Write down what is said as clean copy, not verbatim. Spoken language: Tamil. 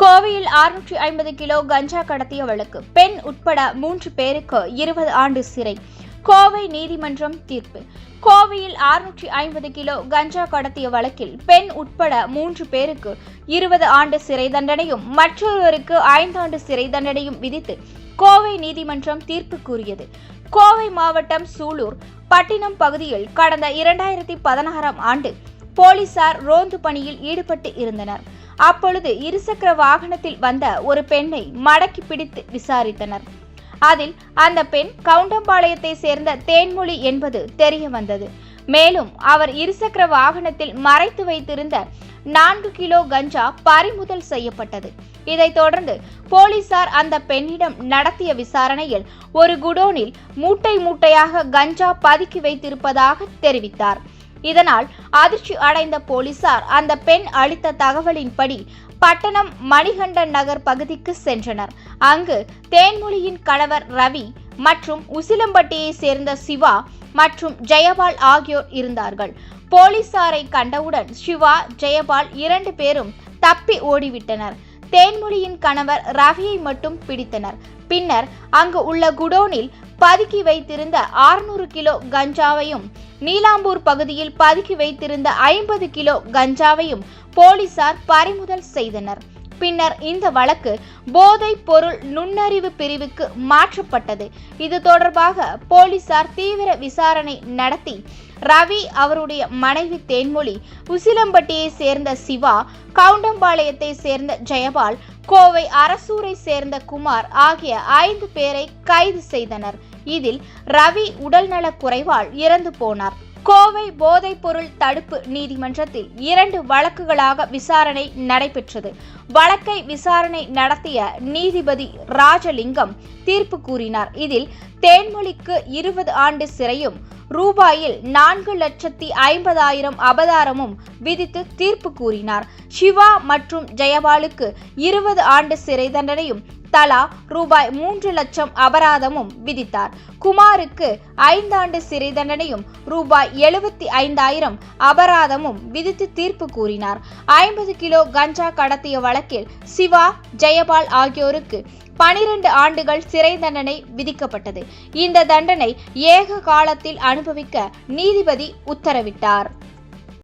கோவையில் 650 கிலோ கஞ்சா கடத்திய வழக்கு. பெண் உட்பட 3 பேருக்கு 20 ஆண்டு சிறை. கோவை நீதிமன்றம் தீர்ப்பு. கோவையில் 650 கிலோ கஞ்சா கடத்திய வழக்கில் பெண் உட்பட 3 பேருக்கு 20 ஆண்டு சிறை தண்டனையும் மற்றொருவருக்கு 5 ஆண்டு சிறை தண்டனையும் விதித்து கோவை நீதிமன்றம் தீர்ப்பு கூறியது. கோவை மாவட்டம் சூலூர் பட்டினம் பகுதியில் கடந்த 2016ஆம் ஆண்டு போலீசார் ரோந்து பணியில் ஈடுபட்டு இருந்தனர். அப்பொழுது இருசக்கர வாகனத்தில் வந்த ஒரு பெண்ணை மடக்கி பிடித்து விசாரித்தனர். அதில் அந்த பெண் கவுண்டம்பாளையத்தை சேர்ந்த தேன்மொழி என்பது தெரிய வந்தது. மேலும் அவர் இருசக்கர வாகனத்தில் மறைத்து வைத்திருந்த 4 கிலோ கஞ்சா பறிமுதல் செய்யப்பட்டது. இதைத் தொடர்ந்து போலீசார் அந்த பெண்ணிடம் நடத்திய விசாரணையில் ஒரு குடோனில் மூட்டை மூட்டையாக கஞ்சா பதுக்கி வைத்திருப்பதாக தெரிவித்தார். இதனால் அதிர்ச்சி அடைந்த போலீசார் அந்த பெண் அளித்த தகவலின்படி பட்டணம் மணிகண்டன் நகர் பகுதிக்கு சென்றனர். அங்கு தேன்மொழியின் கணவர் ரவி மற்றும் உசிலம்பட்டியை சேர்ந்த சிவா மற்றும் ஜெயபால் ஆகியோர் இருந்தார்கள். போலீசாரை கண்டவுடன் சிவா, ஜெயபால் 2 பேரும் தப்பி ஓடிவிட்டனர். தேன்மொழியின் கணவர் ரவியை மட்டும் பிடித்தனர். பின்னர் அங்கு உள்ள குடோனில் பதுக்கி வைத்திருந்த 600 கிலோ கஞ்சாவையும் நீலாம்பூர் பகுதியில் பதுக்கி வைத்திருந்த 50 கிலோ கஞ்சாவையும் போலீசார் பறிமுதல் செய்தனர். பின்னர் இந்த வழக்கு போதைப் பொருள் நுண்ணறிவு பிரிவுக்கு மாற்றப்பட்டது. இது தொடர்பாக போலீசார் தீவிர விசாரணை நடத்தி ரவி, அவருடைய மனைவி தேன்மொழி, உசிலம்பட்டியை சேர்ந்த சிவா, கவுண்டம்பாளையத்தை சேர்ந்த ஜெயபால், கோவை அரசூரை சேர்ந்த குமார் ஆகிய 5 பேரை கைது செய்தனர். இதில் ரவி உடல்நலக் குறைவால் இறந்து போனார். கோவை போதைப் பொருள் தடுப்பு நீதிமன்றத்தில் 2 வழக்குகளாக விசாரணை நடைபெற்றது. வழக்கை விசாரணை நடத்திய நீதிபதி ராஜலிங்கம் தீர்ப்பு கூறினார். இதில் தேன்மொழிக்கு 20 ஆண்டு சிறையும் ரூபாயில் 4,50,000 அபராதமும் விதித்து தீர்ப்பு கூறினார். சிவா மற்றும் ஜெயபாலுக்கு 20 ஆண்டு சிறை தண்டனையும் தலா ரூபாய் 3 லட்சம் அபராதமும் விதித்தார். குமாருக்கு 5 ஆண்டு சிறை தண்டனையும் ரூபாய் 75,000 அபராதமும் விதித்து தீர்ப்பு கூறினார். 50 கிலோ கஞ்சா கடத்திய வழக்கில் சிவா, ஜெயபால் ஆகியோருக்கு 12 ஆண்டுகள் சிறை தண்டனை விதிக்கப்பட்டது. இந்த தண்டனை ஏக காலத்தில் அனுபவிக்க நீதிபதி உத்தரவிட்டார்.